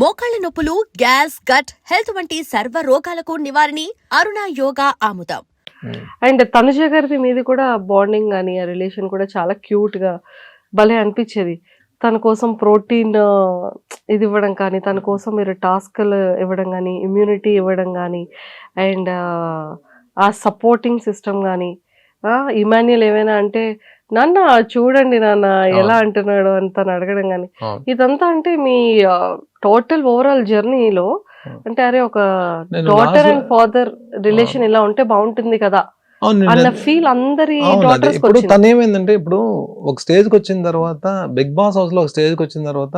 మోకాళ్ల నొప్పులు, gas, gut health వంటి సర్వ రోగాలకు నివారణి అరుణ యోగా ఆముదం. అండ్ తనుజ గారిది మీది కూడా బాండింగ్ కానీ ఆ రిలేషన్ కూడా చాలా క్యూట్గా భలే అనిపించేది. తన కోసం ప్రోటీన్ ఇది ఇవ్వడం కానీ, తన కోసం మీరు టాస్క్లు ఇవ్వడం కానీ, ఇమ్యూనిటీ ఇవ్వడం కానీ, అండ్ ఆ సపోర్టింగ్ సిస్టమ్ కానీ, ఇమాన్యుయల్ ఏమైనా అంటే నాన్న చూడండి నాన్న ఎలా అంటున్నాడు అని తను అడగడం కానీ, ఇదంతా అంటే మీ టోటల్ ఓవరాల్ జర్నీలో అంటే అరే ఒక డాటర్ అండ్ ఫాదర్ రిలేషన్ ఇలా ఉంటే బాగుంటుంది కదా అన్న ఫీల్ అందరి డాటర్స్ ఇప్పుడు తను ఏమైందంటే, ఇప్పుడు ఒక స్టేజ్కి వచ్చిన తర్వాత బిగ్ బాస్ హౌస్ లో ఒక స్టేజ్కి వచ్చిన తర్వాత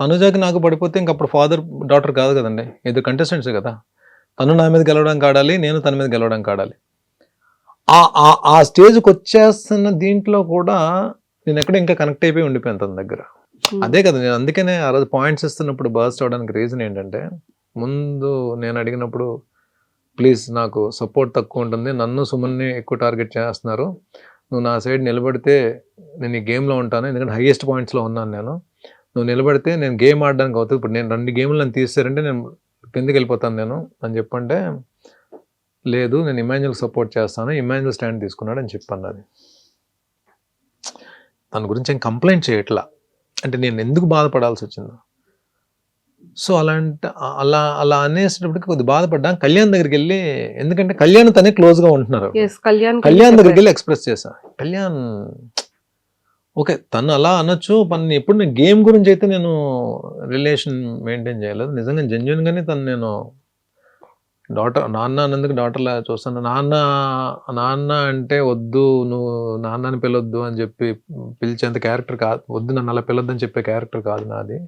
తనుజాకి నాకు పడిపోతే ఇంక అప్పుడు ఫాదర్ డాటర్ కాదు కదండి, ఇది కంటెస్టెంట్స్ కదా. తను నా మీద గెలవడానికి ఆడాలి, నేను తన మీద గెలవడానికి ఆడాలి. ఆ స్టేజ్కి వచ్చేస్తున్న దీంట్లో కూడా నేను ఎక్కడ ఇంకా కనెక్ట్ అయిపోయి ఉండిపోయాను తన దగ్గర. అదే కదా, నేను అందుకనే ఆ రోజు పాయింట్స్ ఇస్తున్నప్పుడు బర్స్ట్ అవడానికి రీజన్ ఏంటంటే, ముందు నేను అడిగినప్పుడు ప్లీజ్ నాకు సపోర్ట్ తక్కువ ఉంటుంది, నన్ను సుమన్ని ఎక్కువ టార్గెట్ చేస్తున్నారు, నువ్వు నా సైడ్ నిలబడితే నేను ఈ గేమ్లో ఉంటాను, ఎందుకంటే హైయెస్ట్ పాయింట్స్లో ఉన్నాను నేను, నువ్వు నిలబడితే నేను గేమ్ ఆడడానికి అవుతుంది. ఇప్పుడు నేను 2 గేమ్లు నన్ను తీసారంటే నేను కిందకి వెళ్ళిపోతాను నేను అని చెప్పంటే, లేదు నేను ఇమాన్యుయల్కి సపోర్ట్ చేస్తాను, ఇమాన్యుయల్ స్టాండ్ తీసుకున్నాడు అని చెప్పాను. అది తన గురించి ఏం కంప్లైంట్ చేయట్లా, అంటే నేను ఎందుకు బాధపడాల్సి వచ్చిందో. సో అలా అనేసేటప్పటికి కొద్దిగా బాధపడ్డా. కళ్యాణ్ దగ్గరికి వెళ్ళి, ఎందుకంటే కళ్యాణ్ తనే క్లోజ్గా ఉంటున్నారు, కళ్యాణ్ దగ్గరికి వెళ్ళి ఎక్స్ప్రెస్ చేశా. కళ్యాణ్ ఓకే తను అలా అనొచ్చు, పని ఎప్పుడు నేను గేమ్ గురించి అయితే నేను రిలేషన్ మెయింటైన్ చేయలేదు. నిజంగా జెన్యున్గానే తను నేను నాన్న అన్నందుకు డాటర్లా చూస్తాను. నాన్న అంటే వద్దు, నువ్వు నాన్నని పిలవద్దు అని చెప్పి పిలిచేంత క్యారెక్టర్ కాదు, వద్దు నన్ను అలా పిలవద్దని చెప్పే క్యారెక్టర్ కాదు నాది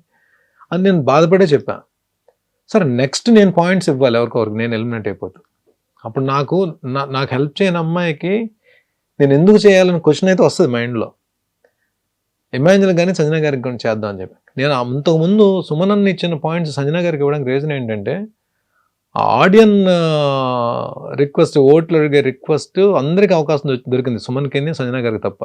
అని నేను బాధపడే చెప్పాను. సరే నెక్స్ట్ నేను పాయింట్స్ ఇవ్వాలి ఎవరికొరకు, నేను ఎలిమినేట్ అయిపోతాను. అప్పుడు నాకు హెల్ప్ చేయని అమ్మాయికి నేను ఎందుకు చేయాలని క్వశ్చన్ అయితే వస్తుంది మైండ్లో. ఇమాన్యుయల్ కానీ సంజన గారికి కూడా చేద్దాం అని చెప్పి నేను అంతకుముందు సుమనన్ని ఇచ్చిన పాయింట్స్ సంజన గారికి ఇవ్వడానికి రీజన్ ఏంటంటే, ఆడియన్ రిక్వెస్ట్, ఓట్లు అడిగే రిక్వెస్ట్ అందరికి అవకాశం దొరికింది, సుమన్కి సంజన గారికి తప్ప.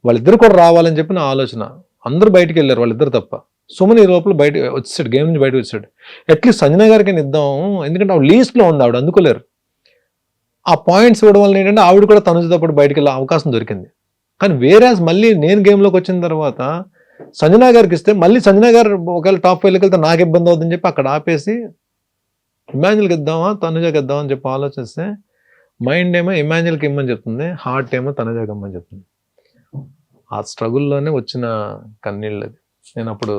వాళ్ళిద్దరు కూడా రావాలని చెప్పి నా ఆలోచన. అందరూ బయటికి వెళ్ళారు వాళ్ళిద్దరు తప్ప. సుమన్ ఈ లోపల బయట వచ్చేసాడు, గేమ్ నుంచి బయటకు వచ్చాడు. అట్లీస్ట్ సంజన గారికి ఇద్దాం, ఎందుకంటే ఆవిడ లీస్ట్లో ఉంది, ఆవిడ అందుకోలేరు. ఆ పాయింట్స్ ఇవ్వడం వల్ల ఏంటంటే ఆవిడ కూడా తనుజతో పాటు బయటకు వెళ్ళే అవకాశం దొరికింది. కానీ వేరేస్ మళ్ళీ నేను గేమ్లోకి వచ్చిన తర్వాత సంజన గారికి ఇస్తే మళ్ళీ సంజన గారు ఒకవేళ టాప్ 5లోకి వెళ్తే నాకు ఇబ్బంది అవుతుందని చెప్పి అక్కడ ఆపేసి ఇమాన్యుయల్కి ఇద్దామా తనుజకి ఇద్దామని చెప్పి ఆలోచిస్తే మైండ్ ఏమో ఇమాన్యుయల్కి ఇమ్మని చెప్తుంది, హార్ట్ ఏమో తనుజకి ఇమ్మని చెప్తుంది. ఆ స్ట్రగుల్లోనే వచ్చిన కన్నీళ్ళు అది. నేను అప్పుడు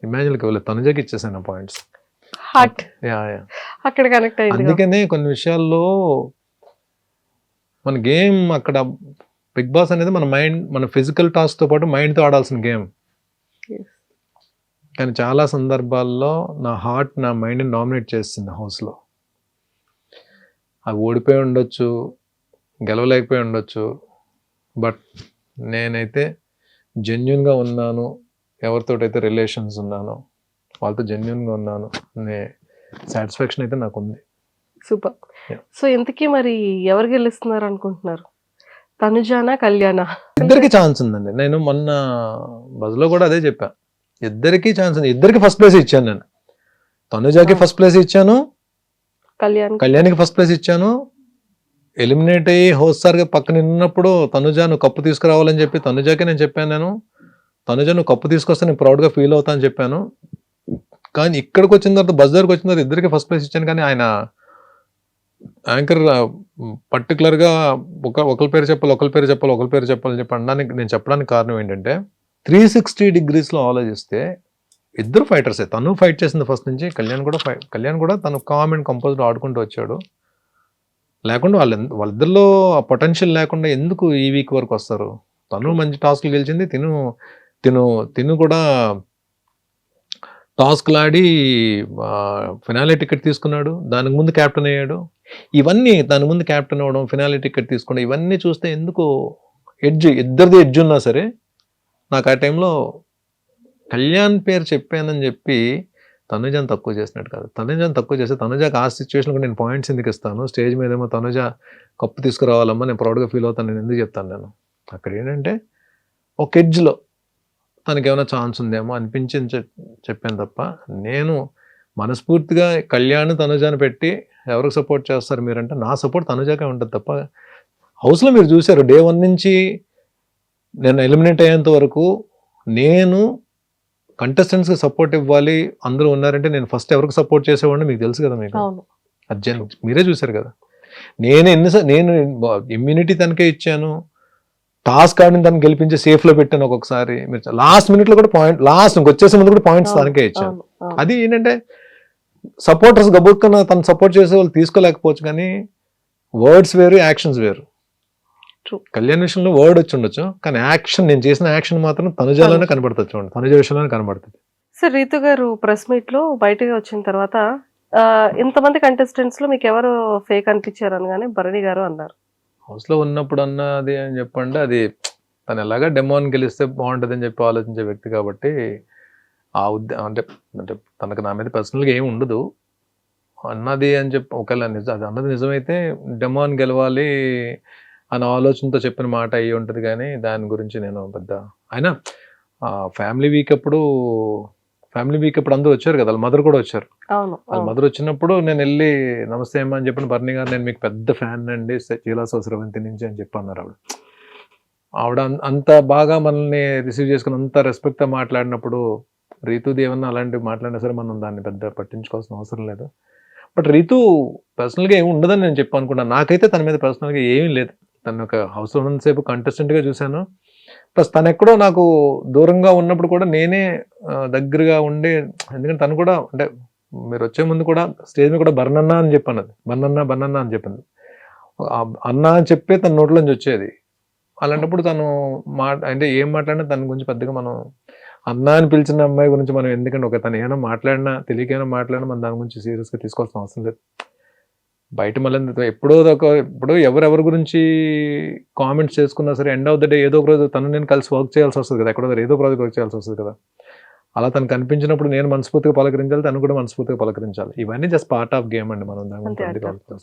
ఇమాన్యుయల్కి వెళ్ళి తనుజకి ఇచ్చేసాను పాయింట్స్. అందుకనే కొన్ని విషయాల్లో మన గేమ్ అక్కడ బిగ్ బాస్ అనేది మన మైండ్, మన ఫిజికల్ టాస్క్తో పాటు మైండ్తో ఆడాల్సిన గేమ్. కానీ చాలా సందర్భాల్లో నా హార్ట్ నా మైండ్ని డామినేట్ చేస్తుంది హౌస్లో. అవి ఓడిపోయి ఉండొచ్చు, గెలవలేకపోయి ఉండొచ్చు, బట్ నేనైతే జెన్యున్గా ఉన్నాను, ఎవరితోటైతే రిలేషన్స్ ఉన్నానో వాళ్ళతో జెన్యున్గా ఉన్నాను అనే సాటిస్ఫాక్షన్ అయితే నాకు ఉంది. సూపర్. సో ఇంతకీ మరి ఎవరు గెలుస్తున్నారు అనుకుంటున్నారు, తనుజానా కళ్యాణా? ఇద్దరికి ఛాన్స్ ఉందండి. నేను మొన్న బజ్లో కూడా అదే చెప్పా, ఇద్దరికి ఛాన్స్ ఉంది. ఇద్దరికి ఫస్ట్ ప్లేస్ ఇచ్చాను నేను. తనుజాకి ఫస్ట్ ప్లేస్ ఇచ్చాను, కళ్యాణ్కి ఫస్ట్ ప్లేస్ ఇచ్చాను. ఎలిమినేట్ అయ్యి హోస్టార్గా పక్కన ఉన్నప్పుడు తనుజా నువ్వు కప్పు తీసుకురావాలని చెప్పి తనుజాకి నేను చెప్పాను. నేను తనుజా నువ్వు కప్పు తీసుకొస్తే నేను ప్రౌడ్గా ఫీల్ అవుతా అని చెప్పాను. కానీ ఇక్కడికి వచ్చిన తర్వాత బస్ దగ్గరకు వచ్చిన తర్వాత ఇద్దరికి ఫస్ట్ ప్లేస్ ఇచ్చాను. కానీ ఆయన యాంకర్ పర్టికులర్గా ఒకరి పేరు చెప్పాలని చెప్పి అనడానికి నేను చెప్పడానికి కారణం ఏంటంటే, 360 degreesలో ఆలోచిస్తే ఇద్దరు ఫైటర్సే. తను ఫైట్ చేసింది ఫస్ట్ నుంచి, కళ్యాణ్ కూడా తను కామ్ అండ్ కంపోజ్డ్ ఆడుకుంటూ వచ్చాడు. లేకుండా వాళ్ళిద్దరిలో ఆ పొటెన్షియల్ లేకుండా ఎందుకు ఈ వీక్ వరకు వస్తారు? తను మంచి టాస్క్లు గెలిచింది, తిను కూడా టాస్క్లు ఆడి ఫినాలే టికెట్ తీసుకున్నాడు, దానికి ముందు క్యాప్టెన్ అయ్యాడు. ఇవన్నీ దాని ముందు క్యాప్టెన్ అవ్వడం, ఫినాలే టికెట్ తీసుకోవడం, ఇవన్నీ చూస్తే ఎందుకు ఇద్దరిది ఎడ్జ్ ఉన్నా సరే నాకు ఆ టైంలో కళ్యాణ్ పేరు చెప్పానని చెప్పి తనుజాని తక్కువ చేసినట్టు కాదు. తనుజాని తక్కువ చేస్తే తనుజాకి ఆ సిచ్యువేషన్ కూడా నేను పాయింట్స్ ఎందుకు ఇస్తాను? స్టేజ్ మీద ఏమో తనుజ కప్పు తీసుకురావాలమ్మా, నేను ప్రౌడ్గా ఫీల్ అవుతాను, నేను ఎందుకు చెప్తాను? నేను అక్కడ ఏంటంటే ఒక ఎడ్జ్లో తనకి ఏమైనా ఛాన్స్ ఉందేమో అనిపించింది చెప్పాను తప్ప, నేను మనస్ఫూర్తిగా కళ్యాణ్ తనుజాని పెట్టి ఎవరికి సపోర్ట్ చేస్తారు మీరంటే నా సపోర్ట్ తనుజాకే ఉంటుంది తప్ప, హౌస్లో మీరు చూశారు డే 1 నుంచి నేను ఎలిమినేట్ అయ్యేంత వరకు నేను కంటెస్టెంట్స్కి సపోర్ట్ ఇవ్వాలి అందరూ ఉన్నారంటే నేను ఫస్ట్ ఎవరికి సపోర్ట్ చేసేవాడిని మీకు తెలుసు కదా మీకు. అవును. అర్జున్ మీరే చూశారు కదా, నేను ఇమ్యూనిటీ తనకే ఇచ్చాను, టాస్క్ ఆడిని తను గెలిపించి సేఫ్లో పెట్టాను. ఒక్కొక్కసారి మీరు లాస్ట్ మినిట్లో కూడా లాస్ట్ వచ్చేసే ముందు కూడా పాయింట్స్ తనకే ఇచ్చాను. అది ఏంటంటే సపోర్టర్స్ గబుక్కున తను సపోర్ట్ చేసే వాళ్ళు తీసుకోలేకపోవచ్చు, కానీ వర్డ్స్ వేరు యాక్షన్స్ వేరు. కళ్యాణ్ విషయంలో వర్డ్ వచ్చి ఉండొచ్చు, కానీ యాక్షన్ నేను చేసిన యాక్షన్ మాత్రం తనుజాలోనే కనబడుతుంది. చూడండి, తనుజ విషయంలోనే కనబడుతుంది. సార్ రీతు గారు ప్రెస్ మీట్ లో బయటకు వచ్చిన తర్వాత ఇంతమంది కంటెస్టెంట్స్ లో మీకు ఎవరు ఫేక్ అనిపించారు అనగానే భరణి గారు అన్నారు. హౌస్లో ఉన్నప్పుడు అన్నది అని చెప్పండి, అది తను ఎలాగా డెమోని గెలిస్తే బాగుంటుంది అని చెప్పి ఆలోచించే వ్యక్తి కాబట్టి ఆ అంటే తనకు నా మీద పర్సనల్గా ఏమి ఉండదు అన్నది అని చెప్పి ఒకవేళ అది అన్నది నిజమైతే డెమోని గెలవాలి అన్న ఆలోచనతో చెప్పిన మాట అయ్యి ఉంటుంది, కానీ దాని గురించి నేను పెద్ద అయినా ఫ్యామిలీ వీక్ అప్పుడు అందరూ వచ్చారు కదా, వాళ్ళ మదర్ కూడా వచ్చారు. వాళ్ళ మదర్ వచ్చినప్పుడు నేను వెళ్ళి నమస్తే అమ్మా అని చెప్పిన భరణి గారు నేను మీకు పెద్ద ఫ్యాన్ అండి చీలాసో స్రవంతి నుంచి అని చెప్పి అన్నారు. ఆవిడ అంత బాగా మనల్ని రిసీవ్ చేసుకుని అంత రెస్పెక్ట్గా మాట్లాడినప్పుడు రీతుది ఏమన్నా అలాంటివి మాట్లాడినా సరే మనం దాన్ని పెద్ద పట్టించుకోవాల్సిన అవసరం లేదు. బట్ రీతు పర్సనల్గా ఏమి ఉండదని నేను చెప్పి అనుకున్నాను. నాకైతే తన మీద పర్సనల్గా ఏమీ లేదు. తను ఒక హౌస్లో ఉన్నంతసేపు కంటెస్టెంట్గా చూశాను, ప్లస్ తను ఎక్కడో నాకు దూరంగా ఉన్నప్పుడు కూడా నేనే దగ్గరగా ఉండి, ఎందుకంటే తను కూడా అంటే మీరు వచ్చే ముందు కూడా స్టేజ్ మీద కూడా బర్నన్నా అని చెప్పాను, అది బర్నన్నా అని చెప్పింది. అన్న అని చెప్పే తన నోట్లోంచి వచ్చేది. అలాంటప్పుడు తను అంటే ఏం మాట్లాడినా తన గురించి పెద్దగా మనం అన్న అని పిలిచిన అమ్మాయి గురించి మనం ఎందుకంటే తను ఏమైనా మాట్లాడినా తెలియకైనా మాట్లాడినా మనం దాని గురించి సీరియస్గా తీసుకోవాల్సిన అవసరం లేదు. బయట మళ్ళీ ఇప్పుడు ఎవరెవరి గురించి కామెంట్స్ చేసుకున్నా సరే ఎండ్ ఆఫ్ ద డే ఏదో ఒక రోజు తను నేను కలిసి వర్క్ చేయాల్సి వస్తుంది కదా, ఎక్కడో ఏదో ప్రాజెక్ట్ వర్క్ చేయాల్సి వస్తుంది కదా. అలా తను కనిపించినప్పుడు నేను మనస్ఫూర్తిగా పలకరించాలి, తను కూడా మనస్ఫూర్తిగా పలకరించాలి. ఇవన్నీ జస్ట్ పార్ట్ ఆఫ్ గేమ్ అండి, మనం దాని.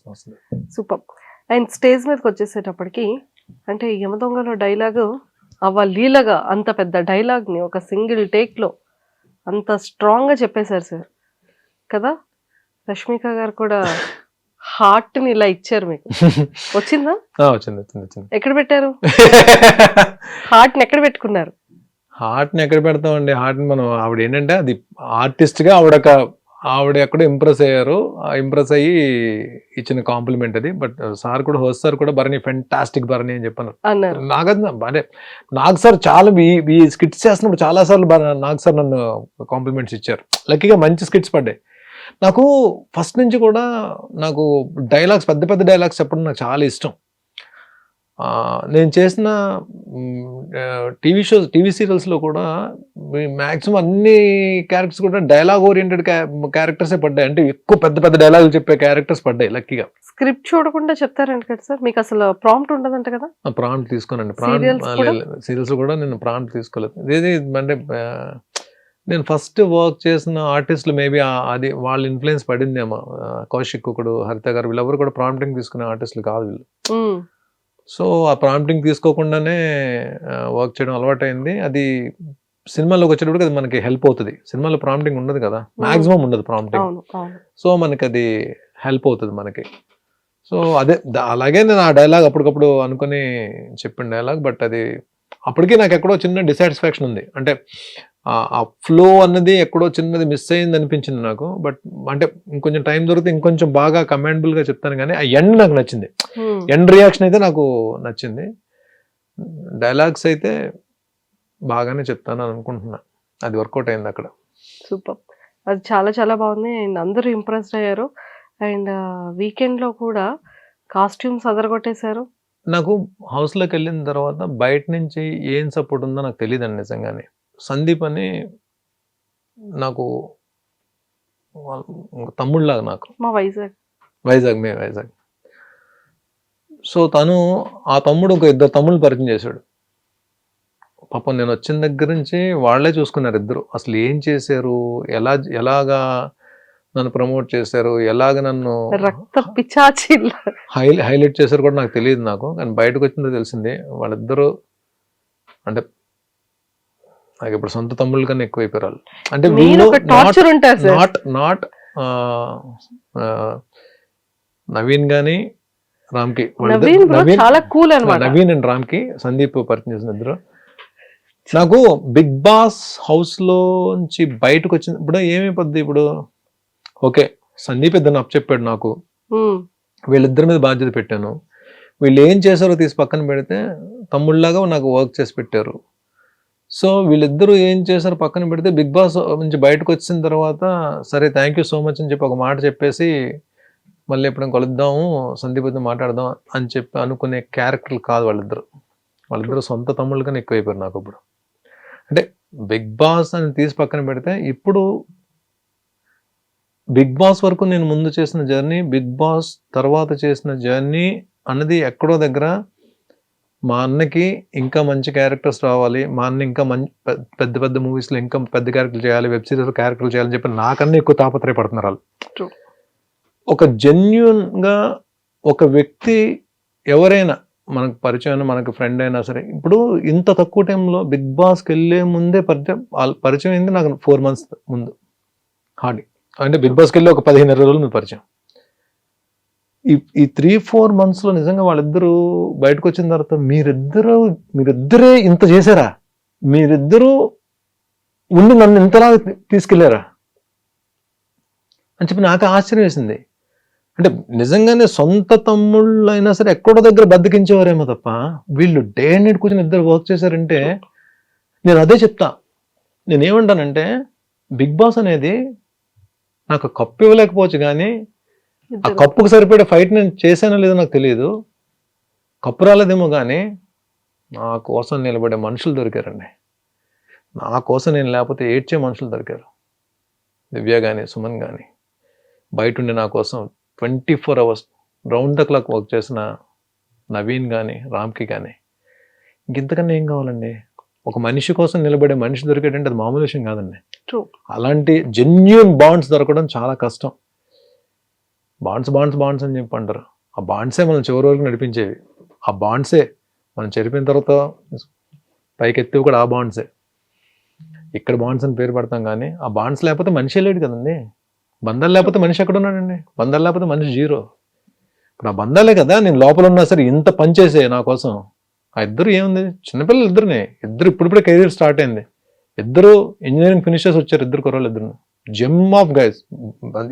సూపర్. అండ్ స్టేజ్ మీదకి వచ్చేసేటప్పటికి అంటే యమదొంగలో డైలాగు లీలగా అంత పెద్ద డైలాగ్ని ఒక సింగిల్ టేక్లో అంత స్ట్రాంగ్గా చెప్పేశారు సార్ కదా. రష్మిక గారు కూడా హార్ట్ని ఇలా ఇచ్చారు మీకు. వచ్చిందా? వచ్చింది. ఎక్కడ పెట్టారు హార్ట్ని? ఎక్కడ పెట్టుకున్నారు? హార్ట్ని ఎక్కడ పెడతామండి? హార్ట్ని మనం ఆవిడ ఏంటంటే అది ఆర్టిస్ట్గా ఆవిడ ఎక్కడో ఇంప్రెస్ అయ్యారు, ఇంప్రెస్ అయ్యి ఇచ్చిన కాంప్లిమెంట్ అది. బట్ సార్ కూడా హోస్ట్ సార్ కూడా భరణి ఫెంటాస్టిక్ భరణి అని చెప్పాను. అంటే నాగ్ సార్ చాలా ఈ స్కిట్స్ చేస్తున్నప్పుడు చాలా సార్లు నాగ్ సార్ నన్ను కాంప్లిమెంట్స్ ఇచ్చారు. లక్కీగా మంచి స్కిట్స్ పడ్డాయి. నాకు ఫస్ట్ నుంచి కూడా నాకు డైలాగ్స్ పెద్ద డైలాగ్స్ చెప్పడం నాకు చాలా ఇష్టం. నేను చేసిన టీవీ సీరియల్స్లో కూడా మ్యాక్సిమం అన్ని క్యారెక్టర్స్ కూడా డైలాగ్ ఓరియంటెడ్ క్యారెక్టర్సే పడ్డాయి. అంటే ఎక్కువ పెద్ద డైలాగులు చెప్పే క్యారెక్టర్స్ పడ్డాయి లక్కీగా. స్క్రిప్ట్ చూడకుండా చెప్తారంట కదా సార్, మీకు అసలు ప్రాంప్ట్ ఉండదంట కదా? ప్రాంప్ట్ తీసుకోనండి. సీరియల్స్ కూడా నేను ప్రాంప్ట్ తీసుకోలేదు. ఇది అంటే నేను ఫస్ట్ వర్క్ చేసిన ఆర్టిస్టులు మేబీ అది వాళ్ళ ఇన్ఫ్లుయెన్స్ పడిందేమో. కౌశిక్ ఒకడు, హరిత గారు, వీళ్ళెవరు కూడా ప్రాంప్టింగ్ తీసుకునే ఆర్టిస్టులు కాదు వీళ్ళు. సో ఆ ప్రాంప్టింగ్ తీసుకోకుండానే వర్క్ చేయడం అలవాటైంది. అది సినిమాలోకి వచ్చేటప్పుడు అది మనకి హెల్ప్ అవుతుంది. సినిమాలో ప్రాంప్టింగ్ ఉండదు కదా, మాక్సిమం ఉండదు ప్రాంప్టింగ్. సో మనకి అది హెల్ప్ అవుతుంది మనకి. సో అదే అలాగే నేను ఆ డైలాగ్ అప్పటికప్పుడు అనుకుని చెప్పిన డైలాగ్. బట్ అది అప్పటికీ నాకు ఎక్కడో చిన్న డిసాటిస్ఫాక్షన్ ఉంది. అంటే ఆ ఫ్లో అన్నది ఎక్కడో చిన్నది మిస్ అయింది అనిపించింది నాకు. బట్ అంటే ఇంకొంచెం టైం దొరికితే ఇంకొంచెం బాగా కమాండబుల్గా చెప్తాను, కానీ ఆ ఎండ్ నాకు నచ్చింది. ఎండ్ రియాక్షన్ అయితే నాకు నచ్చింది. డైలాగ్స్ అయితే బాగానే చెప్తాను అనుకుంటున్నా. అది వర్కౌట్ అయింది అక్కడ. సూపర్. అది చాలా బాగుంది. అండ్ అందరూ ఇంప్రెస్డ్ అయ్యారు. అండ్ వీకెండ్లో కూడా కాస్ట్యూమ్స్ అదరగొట్టేశారు. నాకు హౌస్లోకి వెళ్ళిన తర్వాత బయట నుంచి ఏం సపోర్ట్ ఉందో నాకు తెలియదండి నిజంగానే. సందీప్ అని నాకు తమ్ముళ్ళలాగా, నాకు మా వైజాగ్. సో తను ఆ తమ్ముడు ఒక 2 తమ్ముళ్ళు పరిచయం చేశాడు. పాపం నేను వచ్చిన దగ్గర నుంచి వాళ్ళే చూసుకున్నారు ఇద్దరు. అసలు ఏం చేశారు, ఎలాగా నన్ను ప్రమోట్ చేశారు, ఎలాగ నన్ను హైలైట్ చేశారు కూడా నాకు తెలియదు. నాకు కానీ బయటకు వచ్చిందో తెలిసింది. వాళ్ళిద్దరూ అంటే నాకు ఇప్పుడు సొంత తమ్ముళ్ళ కన్నా ఎక్కువైపోయారు వాళ్ళు. అంటే మీరు ఒక టార్చర్ ఉంటారు సార్. నాట్ నవీన్ గాని రామ్కి, నవీన్ బ్రో చాలా కూల్ అన్నమాట. నవీన్ అండ్ రామ్కి సందీప్ పరిచయం చేసిన ఇద్దరు. నాకు బిగ్ బాస్ హౌస్ లోంచి బయటకు వచ్చిన ఇప్పుడు ఏమైపోద్ది, ఇప్పుడు ఓకే సందీప్ ఇద్దరు అప్ చెప్పాడు నాకు, వీళ్ళిద్దరి మీద బాధ్యత పెట్టాను, వీళ్ళు ఏం చేశారో తీసి పక్కన పెడితే తమ్ముళ్ళలాగా నాకు వర్క్ చేసి పెట్టారు. సో వీళ్ళిద్దరూ ఏం చేశారో పక్కన పెడితే బిగ్ బాస్ నుంచి బయటకు వచ్చిన తర్వాత సరే థ్యాంక్ యూ సో మచ్ అని చెప్పి ఒక మాట చెప్పేసి మళ్ళీ ఎప్పుడైనా కలుద్దాము సందీప్తో మాట్లాడదాం అని చెప్పి అనుకునే క్యారెక్టర్లు కాదు వాళ్ళిద్దరు సొంత తమ్ముళ్ళ కన్నా ఎక్కువైపోయారు నాకు ఇప్పుడు. అంటే బిగ్ బాస్ అని తీసి పక్కన పెడితే ఇప్పుడు బిగ్ బాస్ వరకు నేను ముందు చేసిన జర్నీ, బిగ్ బాస్ తర్వాత చేసిన జర్నీ అన్నది ఎక్కడో దగ్గర మా అన్నకి ఇంకా మంచి క్యారెక్టర్స్ రావాలి, మా అన్న ఇంకా పెద్ద పెద్ద మూవీస్లో ఇంకా పెద్ద క్యారెక్టర్లు చేయాలి, వెబ్ సిరీస్ క్యారెక్టర్లు చేయాలని చెప్పి నాకన్నా ఎక్కువ తాపత్రయపడుతున్నారు వాళ్ళు. ఒక జెన్యూన్గా ఒక వ్యక్తి ఎవరైనా మనకు పరిచయం మనకు ఫ్రెండ్ అయినా సరే, ఇప్పుడు ఇంత తక్కువ టైంలో బిగ్ బాస్కి వెళ్ళే ముందే పరిచయం అయింది నాకు 4 months ముందు హార్డ్లీ. అంటే బిగ్ బాస్కి వెళ్ళి ఒక 15 రోజులు ముందు పరిచయం. ఈ 3-4 monthsలో నిజంగా వాళ్ళిద్దరూ బయటకు వచ్చిన తర్వాత మీరిద్దరే ఇంత చేశారా, మీరిద్దరూ ఉండి నన్ను ఇంతలా తీసుకెళ్లారా అని చెప్పి నాకు ఆశ్చర్యం వేసింది. అంటే నిజంగానే సొంత తమ్ముళ్ళు అయినా సరే ఎక్కడో దగ్గర బద్దకించేవారేమో తప్ప వీళ్ళు డే అండ్ నైట్ కూర్చొని ఇద్దరు వర్క్ చేశారంటే నేను అదే చెప్తా. నేనేమంటానంటే బిగ్ బాస్ అనేది నాకు కప్పు ఇవ్వలేకపోవచ్చు కానీ ఆ కప్పుకు సరిపడే ఫైట్ నేను చేశానో లేదో నాకు తెలియదు, కప్పు రాలేదేమో కానీ నా కోసం నిలబడే మనుషులు దొరికారండి. నా కోసం నేను లేకపోతే ఏడ్చే మనుషులు దొరికారు. దివ్య కానీ సుమన్ కానీ బయట ఉండి నా కోసం 24 hours round the clock work చేసిన నవీన్ కానీ రామ్కి కానీ ఇంకెంతకన్నా ఏం కావాలండి. ఒక మనిషి కోసం నిలబడే మనిషి దొరికేటంటే అది మామూలు విషయం కాదండి. అలాంటి జెన్యూన్ బాండ్స్ దొరకడం చాలా కష్టం. బాండ్స్ అని చెప్పి అంటారు, ఆ బాండ్సే మనం చివరి వరకు నడిపించేవి. ఆ బాండ్సే మనం చెరిపిన తర్వాత పైకి ఎత్తివి కూడా ఆ బాండ్సే. ఇక్కడ బాండ్స్ అని పేరు పెడతాం కానీ ఆ బాండ్స్ లేకపోతే మనిషి లేడు కదండి. బంధాలు లేకపోతే మనిషి ఎక్కడ ఉన్నాడండి, బంధాలు లేకపోతే మనిషి జీరో. ఇప్పుడు ఆ బంధాలే కదా నేను లోపల ఉన్నా సరే ఇంత పనిచేసే నా కోసం. ఆ ఇద్దరు ఏముంది, చిన్నపిల్లలు ఇద్దరు ఇప్పుడిప్పుడే కెరీర్ స్టార్ట్ అయింది. ఇద్దరు ఇంజనీరింగ్ ఫినిషర్స్ వచ్చారు, ఇద్దరు కుర్రాళ్ళు ఇద్దరు జెమ్ ఆఫ్ గైస్.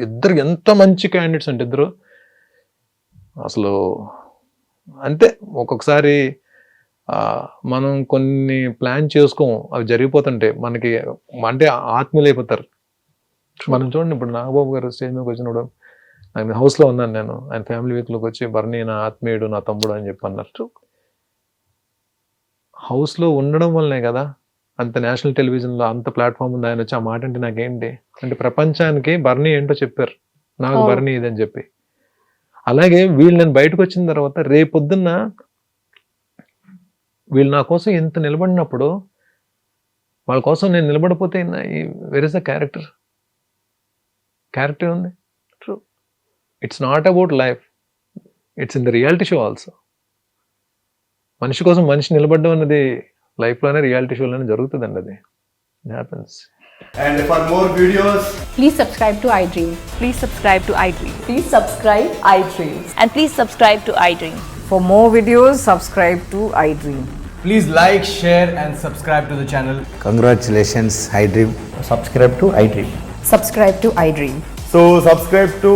ఇద్దరు ఎంత మంచి క్యాండిడేట్స్ అంటే ఇద్దరు అసలు. అంతే ఒక్కొక్కసారి మనం కొన్ని ప్లాన్ చేసుకోం, అవి జరిగిపోతుంటే మనకి అంటే ఆత్మీయులు అయిపోతారు. మనం చూడండి ఇప్పుడు నాగబాబు గారు స్టేజ్ మీదకి వచ్చినప్పుడు ఆయన హౌస్లో ఉన్నాను నేను, ఆయన ఫ్యామిలీ వీక్లోకి వచ్చి బర్నీ నా ఆత్మీయుడు నా తమ్ముడు అని చెప్పి అన్నారు. హౌస్లో ఉండడం వల్లనే కదా అంత నేషనల్ టెలివిజన్లో అంత ప్లాట్ఫామ్ ఉంది. ఆయన వచ్చి ఆ మాట అంటే నాకేంటి అంటే ప్రపంచానికి బర్నీ ఏంటో చెప్పారు, నాకు బర్నీ ఇదని చెప్పి. అలాగే వీళ్ళు నేను బయటకు వచ్చిన తర్వాత రేపొద్దున్న వీళ్ళు నా కోసం ఎంత నిలబడినప్పుడు వాళ్ళ కోసం నేను నిలబడిపోతే వెర్ ఇస్ ద క్యారెక్టర్ ఉంది. True, it's not about life, it's in the reality show also. మనిషి కోసం మనిషి నిలబడడం అనేది లైఫ్లోనే రియాలిటీ షోలోనే జరుగుతుందండి, అది happens. And for more videos, Please subscribe to iDream. Please subscribe to iDream. Please subscribe iDream. And please subscribe to iDream. For more videos, subscribe to iDream. please like, share and subscribe to the channel. Congratulations, iDream. Subscribe to iDream. Subscribe to iDream. So subscribe to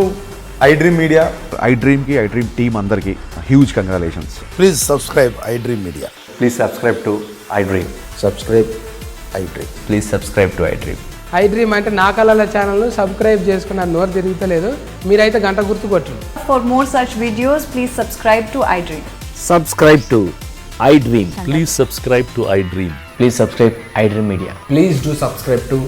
iDream Media. iDream ki iDream team andarki huge congratulations. Please subscribe iDream Media. Please subscribe to iDream. Subscribe iDream. Please subscribe to iDream. iDream అంటే నా కళల ఛానల్ను subscribe చేసుకున్న నోరు తిరుగుతలేదు, మీరైతే గంట గుర్తు కొట్టండి. For more such videos, please subscribe to iDream. Subscribe to iDream. Please subscribe to iDream. Please subscribe iDream Media. Please do subscribe to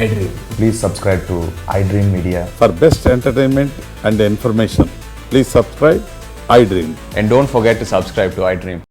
iDream. Please subscribe to iDream Media. For best entertainment and information, please subscribe iDream. And don't forget to subscribe to iDream.